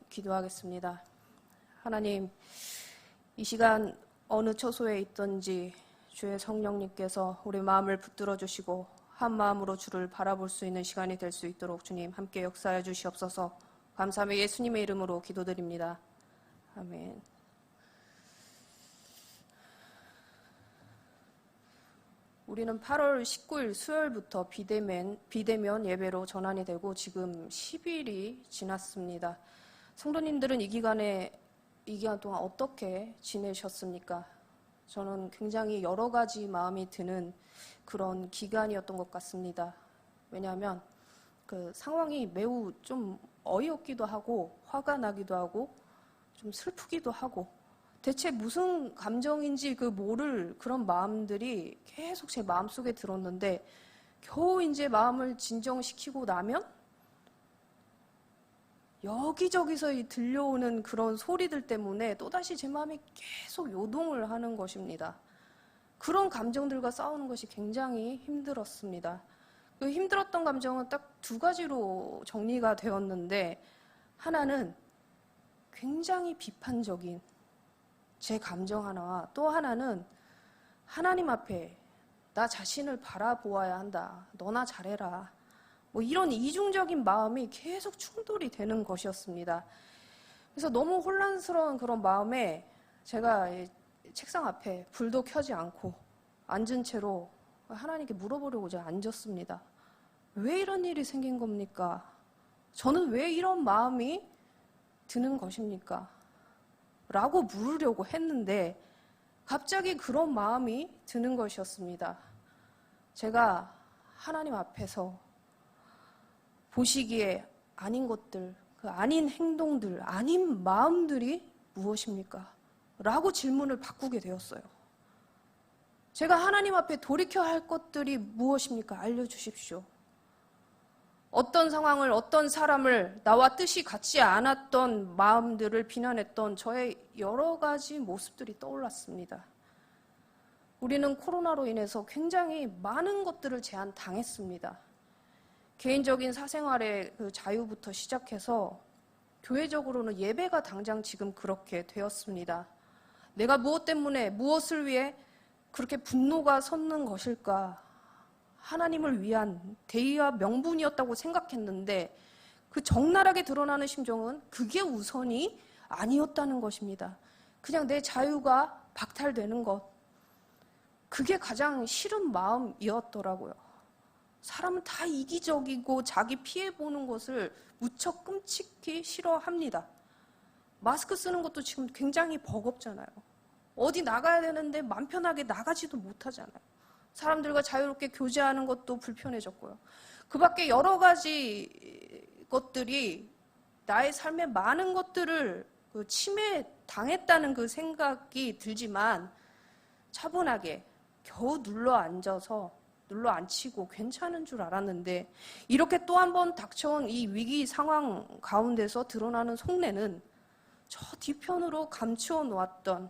기도하겠습니다. 하나님, 이 시간 어느 처소에 있든지 주의 성령님께서 우리 마음을 붙들어 주시고 한 마음으로 주를 바라볼 수 있는 시간이 될 수 있도록 주님 함께 역사해 주시옵소서. 감사하며 예수님의 이름으로 기도드립니다. 아멘. 우리는 8월 19일 수요일부터 비대면 예배로 전환이 되고 지금 10일이 지났습니다. 성도님들은 이 기간 동안 어떻게 지내셨습니까? 저는 굉장히 여러 가지 마음이 드는 그런 기간이었던 것 같습니다. 왜냐하면 그 상황이 매우 좀 어이없기도 하고 화가 나기도 하고 좀 슬프기도 하고 대체 무슨 감정인지 모를 그런 마음들이 계속 제 마음속에 들었는데 겨우 이제 마음을 진정시키고 나면 여기저기서 들려오는 그런 소리들 때문에 또다시 제 마음이 계속 요동을 하는 것입니다. 그런 감정들과 싸우는 것이 굉장히 힘들었습니다. 그 힘들었던 감정은 딱 두 가지로 정리가 되었는데 하나는 굉장히 비판적인 제 감정 하나와 또 하나는 하나님 앞에 나 자신을 바라보아야 한다. 너나 잘해라. 이런 이중적인 마음이 계속 충돌이 되는 것이었습니다. 그래서 너무 혼란스러운 그런 마음에 제가 책상 앞에 불도 켜지 않고 앉은 채로 하나님께 물어보려고 제가 앉았습니다. 왜 이런 일이 생긴 겁니까? 저는 왜 이런 마음이 드는 것입니까? 라고 물으려고 했는데 갑자기 그런 마음이 드는 것이었습니다. 제가 하나님 앞에서 보시기에 아닌 것들, 그 아닌 행동들, 아닌 마음들이 무엇입니까? 라고 질문을 바꾸게 되었어요. 제가 하나님 앞에 돌이켜야 할 것들이 무엇입니까? 알려주십시오. 어떤 상황을, 어떤 사람을, 나와 뜻이 같지 않았던 마음들을 비난했던 저의 여러 가지 모습들이 떠올랐습니다. 우리는 코로나로 인해서 굉장히 많은 것들을 제한당했습니다. 개인적인 사생활의 그 자유부터 시작해서 교회적으로는 예배가 당장 지금 그렇게 되었습니다. 내가 무엇 때문에, 무엇을 위해 그렇게 분노가 솟는 것일까? 하나님을 위한 대의와 명분이었다고 생각했는데 그 적나라하게 드러나는 심정은 그게 우선이 아니었다는 것입니다. 그냥 내 자유가 박탈되는 것, 그게 가장 싫은 마음이었더라고요. 사람은 다 이기적이고 자기 피해보는 것을 무척 끔찍히 싫어합니다. 마스크 쓰는 것도 지금 굉장히 버겁잖아요. 어디 나가야 되는데 맘 편하게 나가지도 못하잖아요. 사람들과 자유롭게 교제하는 것도 불편해졌고요. 그 밖에 여러 가지 것들이 나의 삶에 많은 것들을 침해당했다는 그 생각이 들지만 차분하게 겨우 눌러앉히고 괜찮은 줄 알았는데 이렇게 또 한 번 닥쳐온 이 위기 상황 가운데서 드러나는 속내는 저 뒤편으로 감추어 놓았던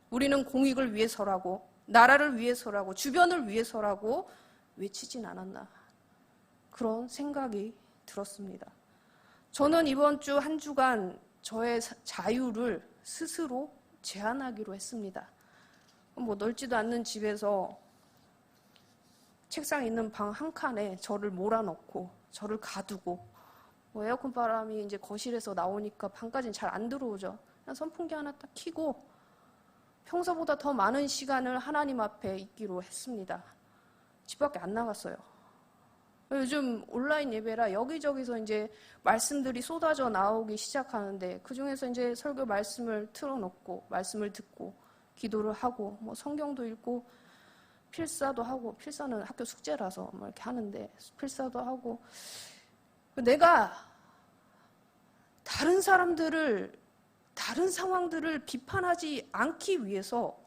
우리는 공익을 위해서라고 나라를 위해서라고 주변을 위해서라고 외치진 않았나 그런 생각이 들었습니다. 저는 이번 주 한 주간 저의 자유를 스스로 제한하기로 했습니다. 넓지도 않는 집에서 책상 있는 방 한 칸에 저를 몰아넣고 저를 가두고 에어컨 바람이 이제 거실에서 나오니까 방까지는 잘 안 들어오죠. 그냥 선풍기 하나 딱 켜고 평소보다 더 많은 시간을 하나님 앞에 있기로 했습니다. 집 밖에 안 나갔어요. 요즘 온라인 예배라 여기저기서 이제 말씀들이 쏟아져 나오기 시작하는데 그 중에서 이제 설교 말씀을 틀어놓고 말씀을 듣고 기도를 하고 성경도 읽고 필사도 하고 필사는 학교 숙제라서 이렇게 하는데 필사도 하고 내가 다른 사람들을 다른 상황들을 비판하지 않기 위해서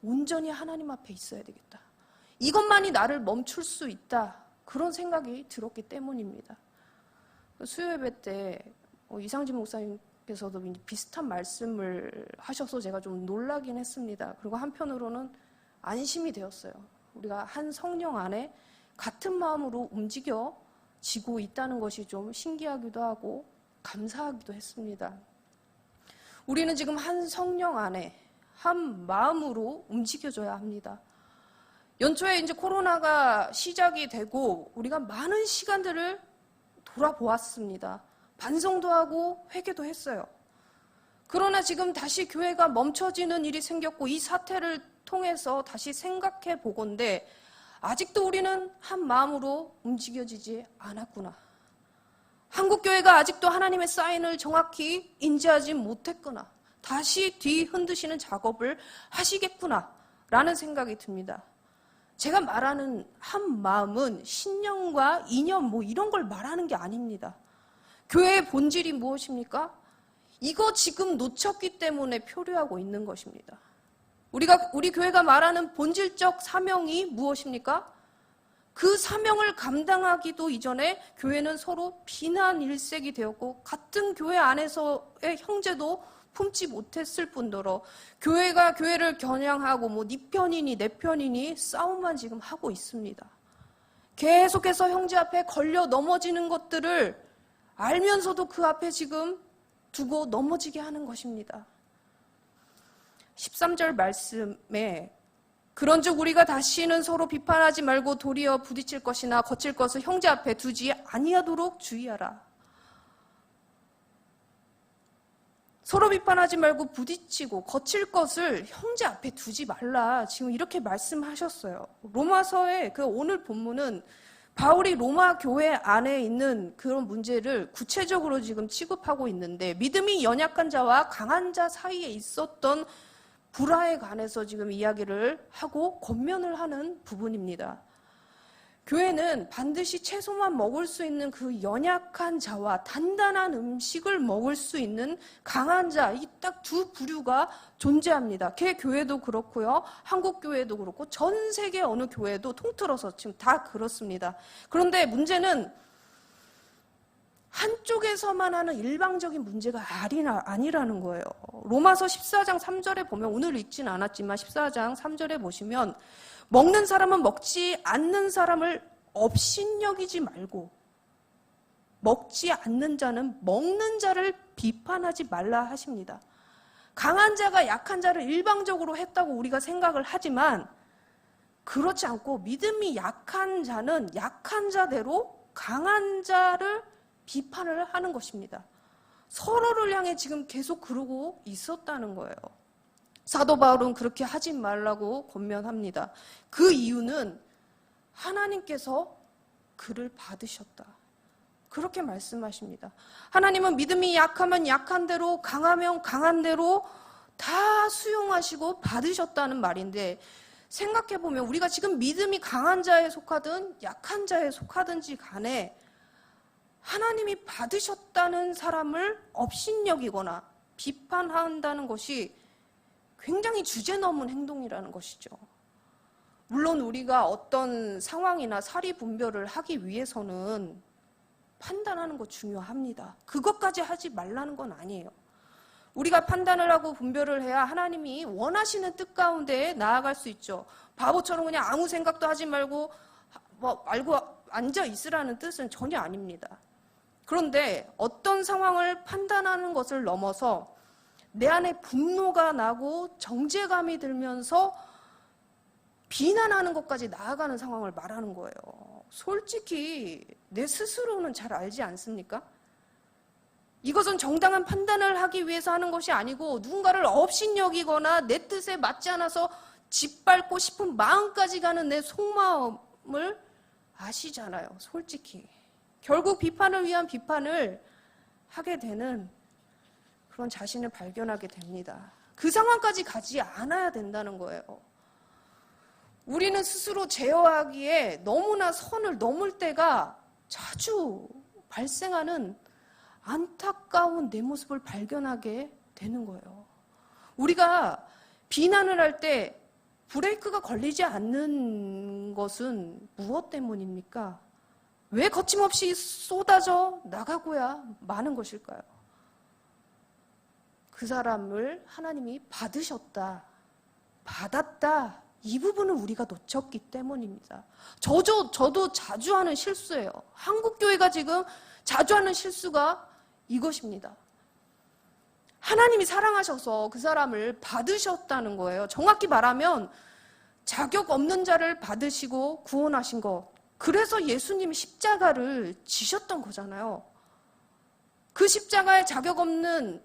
온전히 하나님 앞에 있어야 되겠다. 이것만이 나를 멈출 수 있다. 그런 생각이 들었기 때문입니다. 수요 예배 때 이상진 목사님께서도 비슷한 말씀을 하셔서 제가 좀 놀라긴 했습니다. 그리고 한편으로는 안심이 되었어요. 우리가 한 성령 안에 같은 마음으로 움직여지고 있다는 것이 좀 신기하기도 하고 감사하기도 했습니다. 우리는 지금 한 성령 안에 한 마음으로 움직여줘야 합니다. 연초에 이제 코로나가 시작이 되고 우리가 많은 시간들을 돌아보았습니다. 반성도 하고 회개도 했어요. 그러나 지금 다시 교회가 멈춰지는 일이 생겼고 이 사태를 통해서 다시 생각해 보건대 아직도 우리는 한 마음으로 움직여지지 않았구나. 한국교회가 아직도 하나님의 사인을 정확히 인지하지 못했구나. 다시 뒤흔드시는 작업을 하시겠구나 라는 생각이 듭니다. 제가 말하는 한 마음은 신념과 이념 뭐 이런 걸 말하는 게 아닙니다. 교회의 본질이 무엇입니까? 이거 지금 놓쳤기 때문에 표류하고 있는 것입니다. 우리 교회가 말하는 본질적 사명이 무엇입니까? 그 사명을 감당하기도 이전에 교회는 서로 비난 일색이 되었고 같은 교회 안에서의 형제도 품지 못했을 뿐더러 교회가 교회를 겨냥하고 뭐 네 편이니 내 편이니 싸움만 지금 하고 있습니다. 계속해서 형제 앞에 걸려 넘어지는 것들을 알면서도 그 앞에 지금 두고 넘어지게 하는 것입니다. 13절 말씀에 그런즉 우리가 다시는 서로 비판하지 말고 도리어 부딪힐 것이나 거칠 것을 형제 앞에 두지 아니하도록 주의하라. 서로 비판하지 말고 부딪히고 거칠 것을 형제 앞에 두지 말라. 지금 이렇게 말씀하셨어요. 로마서의 그 오늘 본문은 바울이 로마 교회 안에 있는 그런 문제를 구체적으로 지금 취급하고 있는데 믿음이 연약한 자와 강한 자 사이에 있었던 불화에 관해서 지금 이야기를 하고 권면을 하는 부분입니다. 교회는 반드시 채소만 먹을 수 있는 그 연약한 자와 단단한 음식을 먹을 수 있는 강한 자, 이 딱 두 부류가 존재합니다. 개교회도 그렇고요. 한국교회도 그렇고 전 세계 어느 교회도 통틀어서 지금 다 그렇습니다. 그런데 문제는 한쪽에서만 하는 일방적인 문제가 아니라는 거예요. 로마서 14장 3절에 보면 오늘 읽진 않았지만 14장 3절에 보시면 먹는 사람은 먹지 않는 사람을 업신여기지 말고 먹지 않는 자는 먹는 자를 비판하지 말라 하십니다. 강한 자가 약한 자를 일방적으로 했다고 우리가 생각을 하지만 그렇지 않고 믿음이 약한 자는 약한 자대로 강한 자를 비판을 하는 것입니다. 서로를 향해 지금 계속 그러고 있었다는 거예요. 사도 바울은 그렇게 하지 말라고 권면합니다. 그 이유는 하나님께서 그를 받으셨다. 그렇게 말씀하십니다. 하나님은 믿음이 약하면 약한 대로 강하면 강한 대로 다 수용하시고 받으셨다는 말인데 생각해보면 우리가 지금 믿음이 강한 자에 속하든 약한 자에 속하든지 간에 하나님이 받으셨다는 사람을 업신여기거나 비판한다는 것이 굉장히 주제넘은 행동이라는 것이죠. 물론 우리가 어떤 상황이나 사리 분별을 하기 위해서는 판단하는 거 중요합니다. 그것까지 하지 말라는 건 아니에요. 우리가 판단을 하고 분별을 해야 하나님이 원하시는 뜻 가운데 나아갈 수 있죠. 바보처럼 그냥 아무 생각도 하지 말고 알고 앉아 있으라는 뜻은 전혀 아닙니다. 그런데 어떤 상황을 판단하는 것을 넘어서 내 안에 분노가 나고 정죄감이 들면서 비난하는 것까지 나아가는 상황을 말하는 거예요. 솔직히 내 스스로는 잘 알지 않습니까? 이것은 정당한 판단을 하기 위해서 하는 것이 아니고 누군가를 업신여기거나 내 뜻에 맞지 않아서 짓밟고 싶은 마음까지 가는 내 속마음을 아시잖아요. 솔직히. 결국 비판을 위한 비판을 하게 되는 그런 자신을 발견하게 됩니다. 그 상황까지 가지 않아야 된다는 거예요. 우리는 스스로 제어하기에 너무나 선을 넘을 때가 자주 발생하는 안타까운 내 모습을 발견하게 되는 거예요. 우리가 비난을 할 때 브레이크가 걸리지 않는 것은 무엇 때문입니까? 왜 거침없이 쏟아져 나가고야 마는 것일까요? 그 사람을 하나님이 받으셨다, 받았다, 이 부분을 우리가 놓쳤기 때문입니다. 저도 자주 하는 실수예요. 한국교회가 지금 자주 하는 실수가 이것입니다. 하나님이 사랑하셔서 그 사람을 받으셨다는 거예요. 정확히 말하면 자격 없는 자를 받으시고 구원하신 것. 그래서 예수님이 십자가를 지셨던 거잖아요. 그 십자가에 자격 없는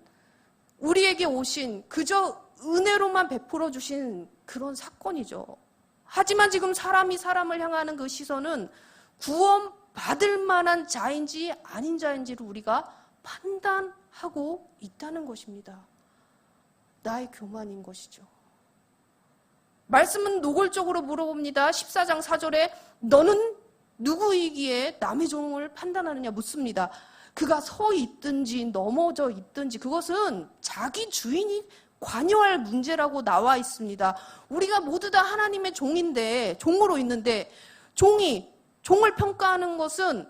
우리에게 오신 그저 은혜로만 베풀어 주신 그런 사건이죠. 하지만 지금 사람이 사람을 향하는 그 시선은 구원받을 만한 자인지 아닌 자인지를 우리가 판단하고 있다는 것입니다. 나의 교만인 것이죠. 말씀은 노골적으로 물어봅니다. 14장 4절에 너는 누구이기에 남의 종을 판단하느냐 묻습니다. 그가 서 있든지 넘어져 있든지 그것은 자기 주인이 관여할 문제라고 나와 있습니다. 우리가 모두 다 하나님의 종인데, 종으로 있는데 종을 평가하는 것은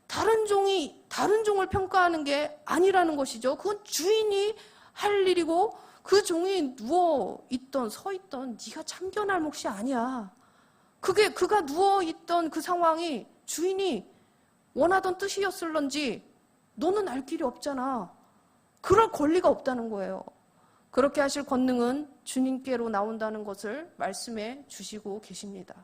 다른 종을 평가하는 게 아니라는 것이죠. 그건 주인이 할 일이고 그 종이 누워있던 서있던 네가 참견할 몫이 아니야. 그가 누워있던 그 상황이 주인이 원하던 뜻이었을런지 너는 알 길이 없잖아. 그럴 권리가 없다는 거예요. 그렇게 하실 권능은 주님께로 나온다는 것을 말씀해 주시고 계십니다.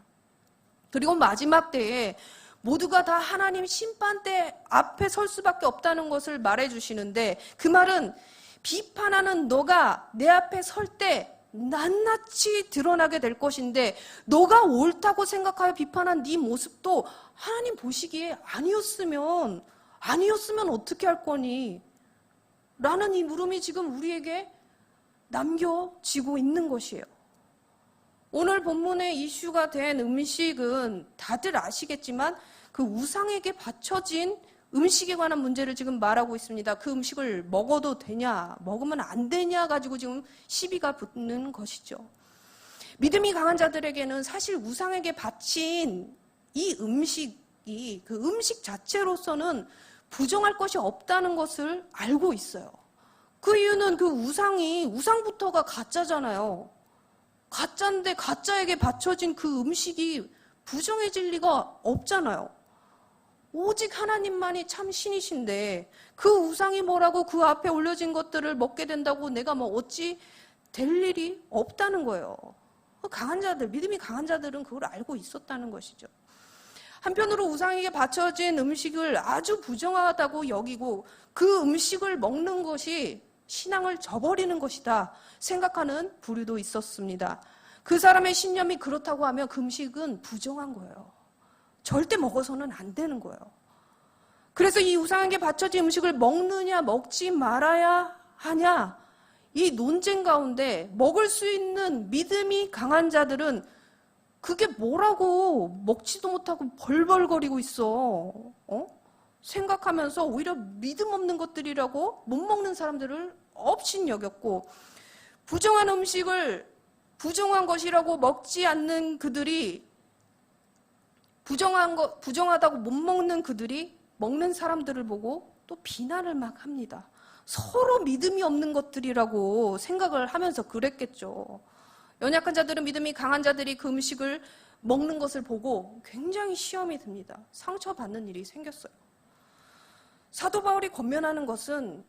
그리고 마지막 때에 모두가 다 하나님 심판대 앞에 설 수밖에 없다는 것을 말해 주시는데 그 말은 비판하는 너가 내 앞에 설 때 낱낱이 드러나게 될 것인데 너가 옳다고 생각하여 비판한 네 모습도 하나님 보시기에 아니었으면 어떻게 할 거니? 라는 이 물음이 지금 우리에게 남겨지고 있는 것이에요. 오늘 본문의 이슈가 된 음식은 다들 아시겠지만 그 우상에게 바쳐진 음식에 관한 문제를 지금 말하고 있습니다. 그 음식을 먹어도 되냐, 먹으면 안 되냐 가지고 지금 시비가 붙는 것이죠. 믿음이 강한 자들에게는 사실 우상에게 바친 이 음식이 그 음식 자체로서는 부정할 것이 없다는 것을 알고 있어요. 그 이유는 그 우상부터가 가짜잖아요. 가짜인데 가짜에게 바쳐진 그 음식이 부정해질 리가 없잖아요. 오직 하나님만이 참 신이신데 그 우상이 뭐라고 그 앞에 올려진 것들을 먹게 된다고 내가 뭐 어찌 될 일이 없다는 거예요. 믿음이 강한 자들은 그걸 알고 있었다는 것이죠. 한편으로 우상에게 바쳐진 음식을 아주 부정하다고 여기고 그 음식을 먹는 것이 신앙을 저버리는 것이다 생각하는 부류도 있었습니다. 그 사람의 신념이 그렇다고 하면 그 음식은 부정한 거예요. 절대 먹어서는 안 되는 거예요. 그래서 이 우상에게 바쳐진 음식을 먹느냐 먹지 말아야 하냐 이 논쟁 가운데 먹을 수 있는 믿음이 강한 자들은 그게 뭐라고 먹지도 못하고 벌벌거리고 있어. 생각하면서 오히려 믿음 없는 것들이라고 못 먹는 사람들을 업신여겼고 부정한 음식을 부정한 것이라고 먹지 않는 그들이 부정하다고 못 먹는 그들이 먹는 사람들을 보고 또 비난을 막 합니다. 서로 믿음이 없는 것들이라고 생각을 하면서 그랬겠죠. 연약한 자들은 믿음이 강한 자들이 그 음식을 먹는 것을 보고 굉장히 시험이 듭니다. 상처받는 일이 생겼어요. 사도 바울이 권면하는 것은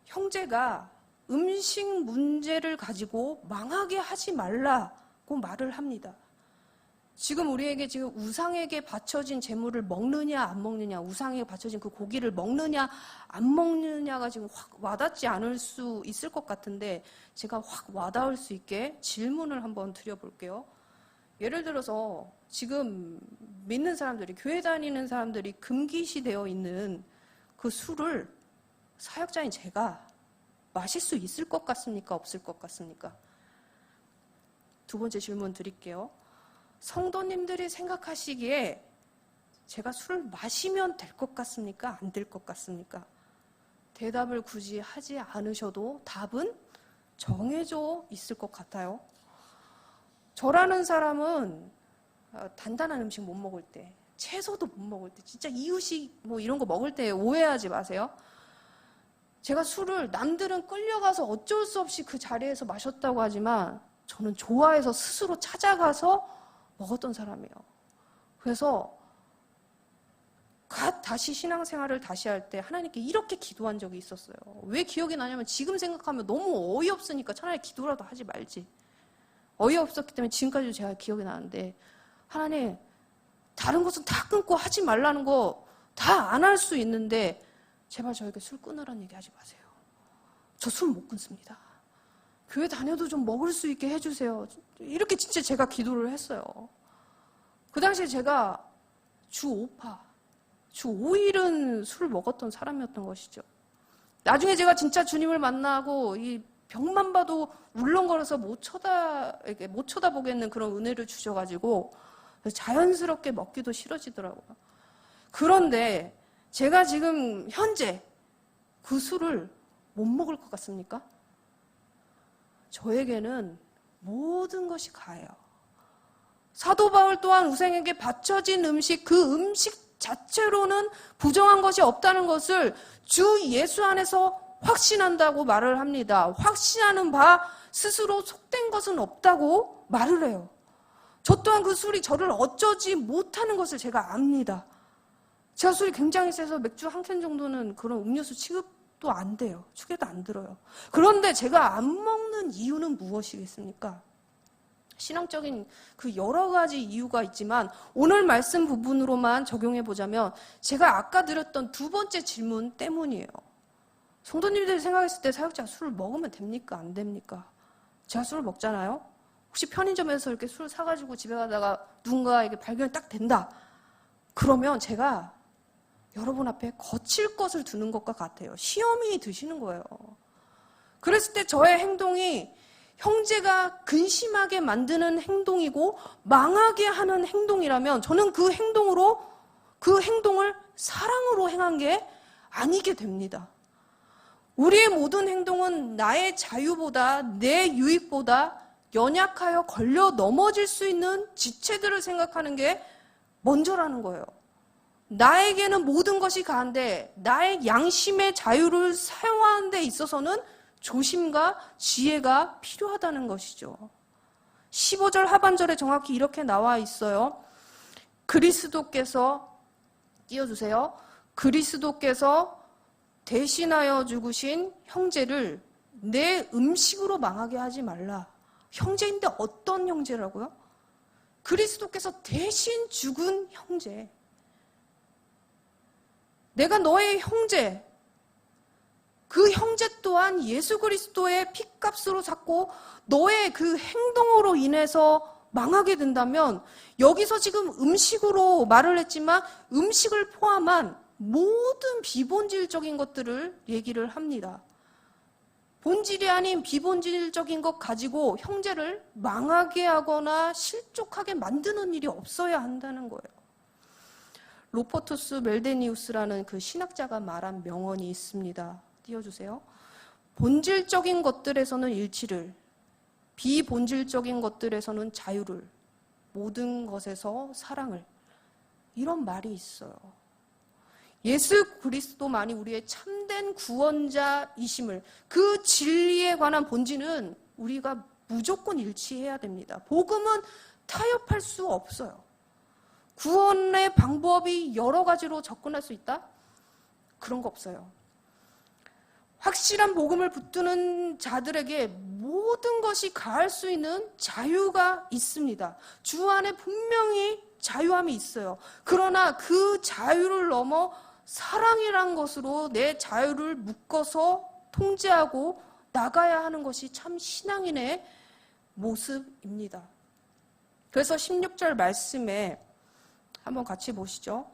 형제가 음식 문제를 가지고 망하게 하지 말라고 말을 합니다. 지금 우리에게 지금 우상에게 바쳐진 재물을 먹느냐 안 먹느냐, 우상에게 바쳐진 그 고기를 먹느냐 안 먹느냐가 지금 확 와닿지 않을 수 있을 것 같은데 제가 확 와닿을 수 있게 질문을 한번 드려볼게요. 예를 들어서 지금 믿는 사람들이, 교회 다니는 사람들이 금기시되어 있는 그 술을 사역자인 제가 마실 수 있을 것 같습니까? 없을 것 같습니까? 두 번째 질문 드릴게요. 성도님들이 생각하시기에 제가 술을 마시면 될 것 같습니까? 안 될 것 같습니까? 대답을 굳이 하지 않으셔도 답은 정해져 있을 것 같아요. 저라는 사람은 단단한 음식 못 먹을 때, 채소도 못 먹을 때, 진짜 이유식 뭐 이런 거 먹을 때 오해하지 마세요. 제가 술을 남들은 끌려가서 어쩔 수 없이 그 자리에서 마셨다고 하지만 저는 좋아해서 스스로 찾아가서 먹었던 사람이에요. 그래서 다시 신앙생활을 다시 할 때 하나님께 이렇게 기도한 적이 있었어요. 왜 기억이 나냐면 지금 생각하면 너무 어이없으니까 차라리 기도라도 하지 말지. 어이없었기 때문에 지금까지도 제가 기억이 나는데, 하나님, 다른 것은 다 끊고 하지 말라는 거 다 안 할 수 있는데 제발 저에게 술 끊으라는 얘기 하지 마세요. 저 술 못 끊습니다. 교회 다녀도 좀 먹을 수 있게 해주세요. 이렇게 진짜 제가 기도를 했어요. 그 당시에 제가 주 5파, 주 5일은 술 먹었던 사람이었던 것이죠. 나중에 제가 진짜 주님을 만나고 이 병만 봐도 울렁거려서 못 쳐다보겠는 그런 은혜를 주셔가지고 자연스럽게 먹기도 싫어지더라고요. 그런데 제가 지금 현재 그 술을 못 먹을 것 같습니까? 저에게는 모든 것이 가해요. 사도 바울 또한 우상에게 바쳐진 음식, 그 음식 자체로는 부정한 것이 없다는 것을 주 예수 안에서 확신한다고 말을 합니다. 확신하는 바 스스로 속된 것은 없다고 말을 해요. 저 또한 그 술이 저를 어쩌지 못하는 것을 제가 압니다. 제가 술이 굉장히 세서 맥주 한 캔 정도는 그런 음료수 취급도 안 돼요. 축에도 안 들어요. 그런데 제가 안 먹는 이유는 무엇이겠습니까? 신앙적인 그 여러 가지 이유가 있지만 오늘 말씀 부분으로만 적용해 보자면 제가 아까 드렸던 두 번째 질문 때문이에요. 성도님들이 생각했을 때 사역자가 술을 먹으면 됩니까? 안 됩니까? 제가 술을 먹잖아요? 혹시 편의점에서 이렇게 술 사가지고 집에 가다가 누군가에게 발견이 딱 된다. 그러면 제가 여러분 앞에 거칠 것을 두는 것과 같아요. 시험이 드시는 거예요. 그랬을 때 저의 행동이 형제가 근심하게 만드는 행동이고 망하게 하는 행동이라면 저는 그 행동을 사랑으로 행한 게 아니게 됩니다. 우리의 모든 행동은 나의 자유보다 내 유익보다 연약하여 걸려 넘어질 수 있는 지체들을 생각하는 게 먼저라는 거예요. 나에게는 모든 것이 가한데 나의 양심의 자유를 사용하는 데 있어서는 조심과 지혜가 필요하다는 것이죠. 15절 하반절에 정확히 이렇게 나와 있어요. 그리스도께서, 띄워주세요. 그리스도께서 대신하여 죽으신 형제를 내 음식으로 망하게 하지 말라. 형제인데 어떤 형제라고요? 그리스도께서 대신 죽은 형제. 내가 너의 형제, 그 형제 또한 예수 그리스도의 핏값으로 샀고 너의 그 행동으로 인해서 망하게 된다면 여기서 지금 음식으로 말을 했지만 음식을 포함한 모든 비본질적인 것들을 얘기를 합니다. 본질이 아닌 비본질적인 것 가지고 형제를 망하게 하거나 실족하게 만드는 일이 없어야 한다는 거예요. 로포투스 멜데니우스라는 그 신학자가 말한 명언이 있습니다. 띄워주세요. 본질적인 것들에서는 일치를, 비본질적인 것들에서는 자유를, 모든 것에서 사랑을. 이런 말이 있어요. 예수 그리스도만이 우리의 참된 구원자이심을, 그 진리에 관한 본질은 우리가 무조건 일치해야 됩니다. 복음은 타협할 수 없어요. 구원의 방법이 여러 가지로 접근할 수 있다? 그런 거 없어요. 확실한 복음을 붙드는 자들에게 모든 것이 가할 수 있는 자유가 있습니다. 주 안에 분명히 자유함이 있어요. 그러나 그 자유를 넘어 사랑이란 것으로 내 자유를 묶어서 통제하고 나가야 하는 것이 참 신앙인의 모습입니다. 그래서 16절 말씀에 한번 같이 보시죠.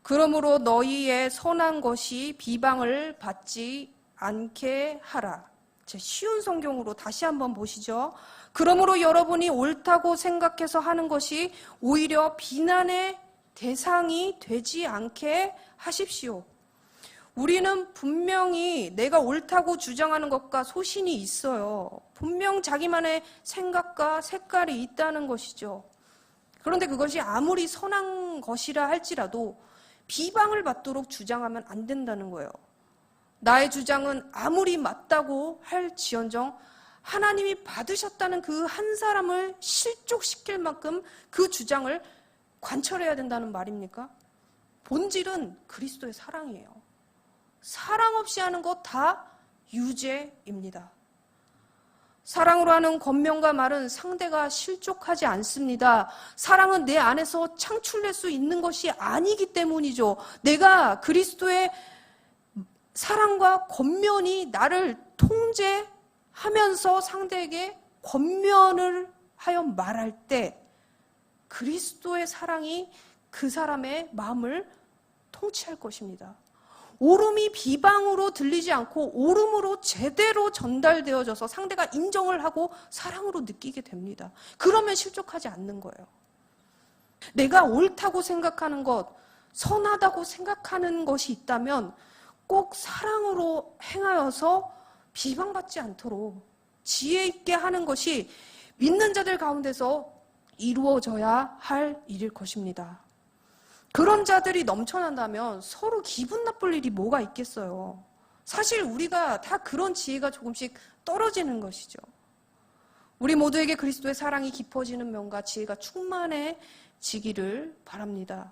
그러므로 너희의 선한 것이 비방을 받지 않게 하라. 쉬운 성경으로 다시 한번 보시죠. 그러므로 여러분이 옳다고 생각해서 하는 것이 오히려 비난의 대상이 되지 않게 하십시오. 우리는 분명히 내가 옳다고 주장하는 것과 소신이 있어요. 분명 자기만의 생각과 색깔이 있다는 것이죠. 그런데 그것이 아무리 선한 것이라 할지라도 비방을 받도록 주장하면 안 된다는 거예요. 나의 주장은 아무리 맞다고 할지언정 하나님이 받으셨다는 그 한 사람을 실족시킬 만큼 그 주장을 관철해야 된다는 말입니까? 본질은 그리스도의 사랑이에요. 사랑 없이 하는 것 다 유죄입니다. 사랑으로 하는 권면과 말은 상대가 실족하지 않습니다. 사랑은 내 안에서 창출될 수 있는 것이 아니기 때문이죠. 내가 그리스도의 사랑과 권면이 나를 통제하면서 상대에게 권면을 하여 말할 때 그리스도의 사랑이 그 사람의 마음을 통치할 것입니다. 옳음이 비방으로 들리지 않고 옳음으로 제대로 전달되어져서 상대가 인정을 하고 사랑으로 느끼게 됩니다. 그러면 실족하지 않는 거예요. 내가 옳다고 생각하는 것, 선하다고 생각하는 것이 있다면 꼭 사랑으로 행하여서 비방받지 않도록 지혜 있게 하는 것이 믿는 자들 가운데서 이루어져야 할 일일 것입니다. 그런 자들이 넘쳐난다면 서로 기분 나쁠 일이 뭐가 있겠어요. 사실 우리가 다 그런 지혜가 조금씩 떨어지는 것이죠. 우리 모두에게 그리스도의 사랑이 깊어지는 면과 지혜가 충만해지기를 바랍니다.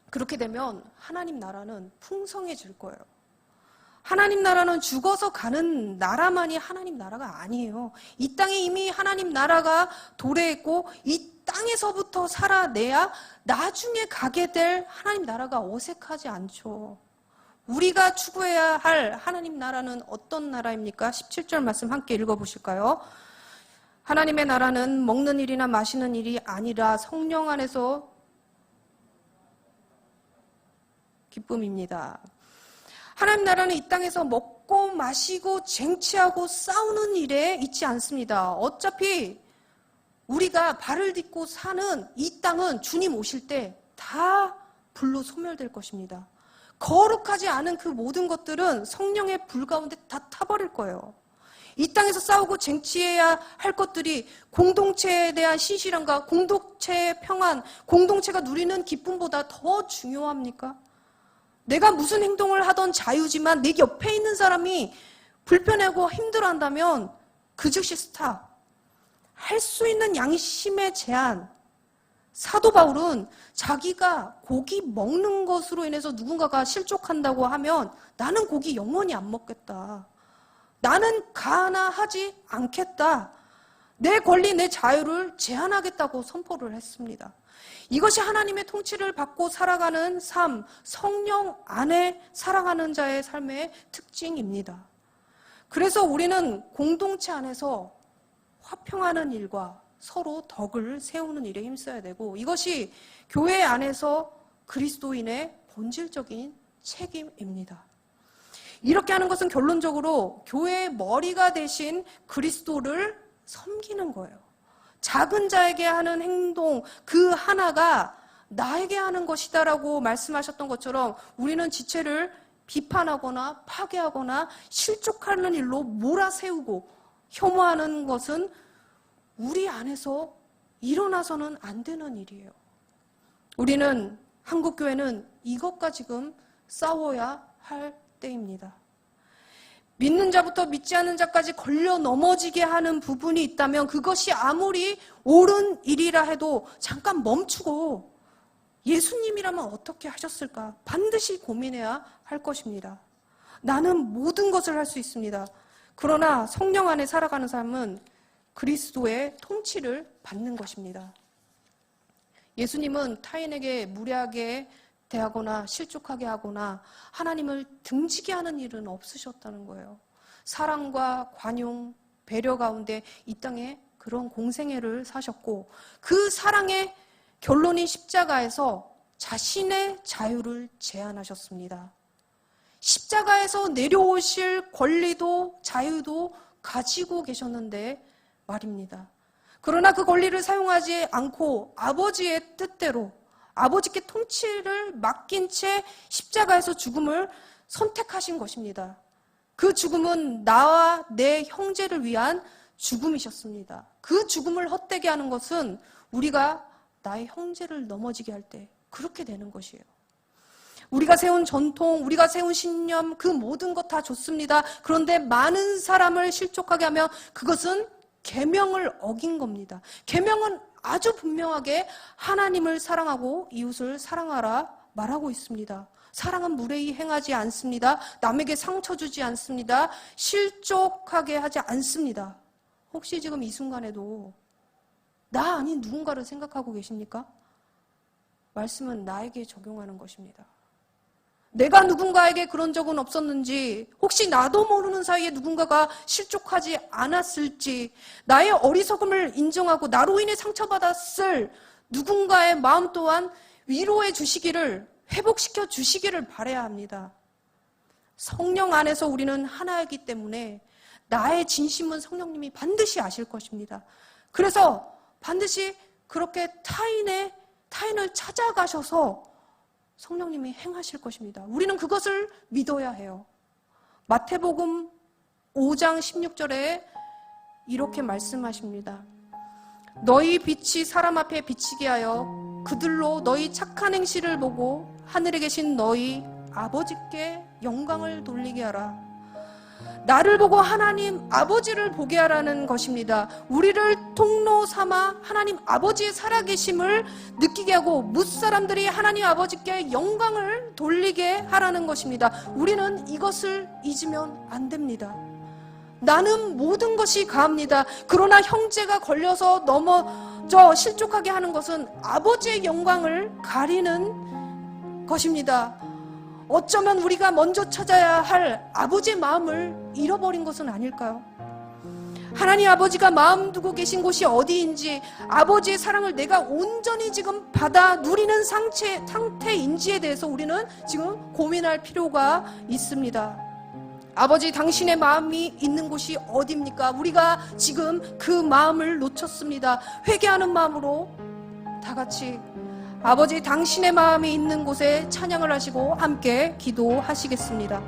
그렇게 되면 하나님 나라는 풍성해질 거예요. 하나님 나라는 죽어서 가는 나라만이 하나님 나라가 아니에요. 이 땅에 이미 하나님 나라가 도래했고 이 땅에서부터 살아내야 나중에 가게 될 하나님 나라가 어색하지 않죠. 우리가 추구해야 할 하나님 나라는 어떤 나라입니까? 17절 말씀 함께 읽어보실까요? 하나님의 나라는 먹는 일이나 마시는 일이 아니라 성령 안에서 기쁨입니다. 하나님 나라는 이 땅에서 먹고 마시고 쟁취하고 싸우는 일에 있지 않습니다. 어차피 우리가 발을 딛고 사는 이 땅은 주님 오실 때 다 불로 소멸될 것입니다. 거룩하지 않은 그 모든 것들은 성령의 불 가운데 다 타버릴 거예요. 이 땅에서 싸우고 쟁취해야 할 것들이 공동체에 대한 신실함과 공동체의 평안, 공동체가 누리는 기쁨보다 더 중요합니까? 내가 무슨 행동을 하던 자유지만 내 옆에 있는 사람이 불편하고 힘들어한다면 그 즉시 스탑. 할 수 있는 양심의 제한. 사도 바울은 자기가 고기 먹는 것으로 인해서 누군가가 실족한다고 하면 나는 고기 영원히 안 먹겠다. 나는 가하지 않겠다. 내 권리, 내 자유를 제한하겠다고 선포를 했습니다. 이것이 하나님의 통치를 받고 살아가는 삶, 성령 안에 살아가는 자의 삶의 특징입니다. 그래서 우리는 공동체 안에서 화평하는 일과 서로 덕을 세우는 일에 힘써야 되고 이것이 교회 안에서 그리스도인의 본질적인 책임입니다. 이렇게 하는 것은 결론적으로 교회의 머리가 되신 그리스도를 섬기는 거예요. 작은 자에게 하는 행동 그 하나가 나에게 하는 것이다라고 말씀하셨던 것처럼 우리는 지체를 비판하거나 파괴하거나 실족하는 일로 몰아세우고 혐오하는 것은 우리 안에서 일어나서는 안 되는 일이에요. 우리는 한국교회는 이것과 지금 싸워야 할 때입니다. 믿는 자부터 믿지 않는 자까지 걸려 넘어지게 하는 부분이 있다면 그것이 아무리 옳은 일이라 해도 잠깐 멈추고 예수님이라면 어떻게 하셨을까? 반드시 고민해야 할 것입니다. 나는 모든 것을 할 수 있습니다. 그러나 성령 안에 살아가는 삶은 그리스도의 통치를 받는 것입니다. 예수님은 타인에게 무례하게 대하거나 실족하게 하거나 하나님을 등지게 하는 일은 없으셨다는 거예요. 사랑과 관용, 배려 가운데 이 땅에 그런 공생애를 사셨고 그 사랑의 결론인 십자가에서 자신의 자유를 제한하셨습니다. 십자가에서 내려오실 권리도 자유도 가지고 계셨는데 말입니다. 그러나 그 권리를 사용하지 않고 아버지의 뜻대로 아버지께 통치를 맡긴 채 십자가에서 죽음을 선택하신 것입니다. 그 죽음은 나와 내 형제를 위한 죽음이셨습니다. 그 죽음을 헛되게 하는 것은 우리가 나의 형제를 넘어지게 할 때 그렇게 되는 것이에요. 우리가 세운 전통, 우리가 세운 신념, 그 모든 것 다 좋습니다. 그런데 많은 사람을 실족하게 하면 그것은 계명을 어긴 겁니다. 계명은 아주 분명하게 하나님을 사랑하고 이웃을 사랑하라 말하고 있습니다. 사랑은 무례히 행하지 않습니다. 남에게 상처 주지 않습니다. 실족하게 하지 않습니다. 혹시 지금 이 순간에도 나 아닌 누군가를 생각하고 계십니까? 말씀은 나에게 적용하는 것입니다. 내가 누군가에게 그런 적은 없었는지, 혹시 나도 모르는 사이에 누군가가 실족하지 않았을지, 나의 어리석음을 인정하고 나로 인해 상처받았을 누군가의 마음 또한 위로해 주시기를, 회복시켜 주시기를 바라야 합니다. 성령 안에서 우리는 하나이기 때문에 나의 진심은 성령님이 반드시 아실 것입니다. 그래서 반드시 그렇게 타인을 찾아가셔서 성령님이 행하실 것입니다. 우리는 그것을 믿어야 해요. 마태복음 5장 16절에 이렇게 말씀하십니다. 너희 빛이 사람 앞에 비치게 하여 그들로 너희 착한 행실을 보고 하늘에 계신 너희 아버지께 영광을 돌리게 하라. 나를 보고 하나님 아버지를 보게 하라는 것입니다. 우리를 통로 삼아 하나님 아버지의 살아계심을 느끼게 하고 뭇사람들이 하나님 아버지께 영광을 돌리게 하라는 것입니다. 우리는 이것을 잊으면 안 됩니다. 나는 모든 것이 가합니다. 그러나 형제가 걸려서 넘어져 실족하게 하는 것은 아버지의 영광을 가리는 것입니다. 어쩌면 우리가 먼저 찾아야 할 아버지의 마음을 잃어버린 것은 아닐까요? 하나님 아버지가 마음 두고 계신 곳이 어디인지, 아버지의 사랑을 내가 온전히 지금 받아 누리는 상태인지에 대해서 우리는 지금 고민할 필요가 있습니다. 아버지, 당신의 마음이 있는 곳이 어디입니까? 우리가 지금 그 마음을 놓쳤습니다. 회개하는 마음으로 다 같이 아버지, 당신의 마음이 있는 곳에 찬양을 하시고 함께 기도하시겠습니다.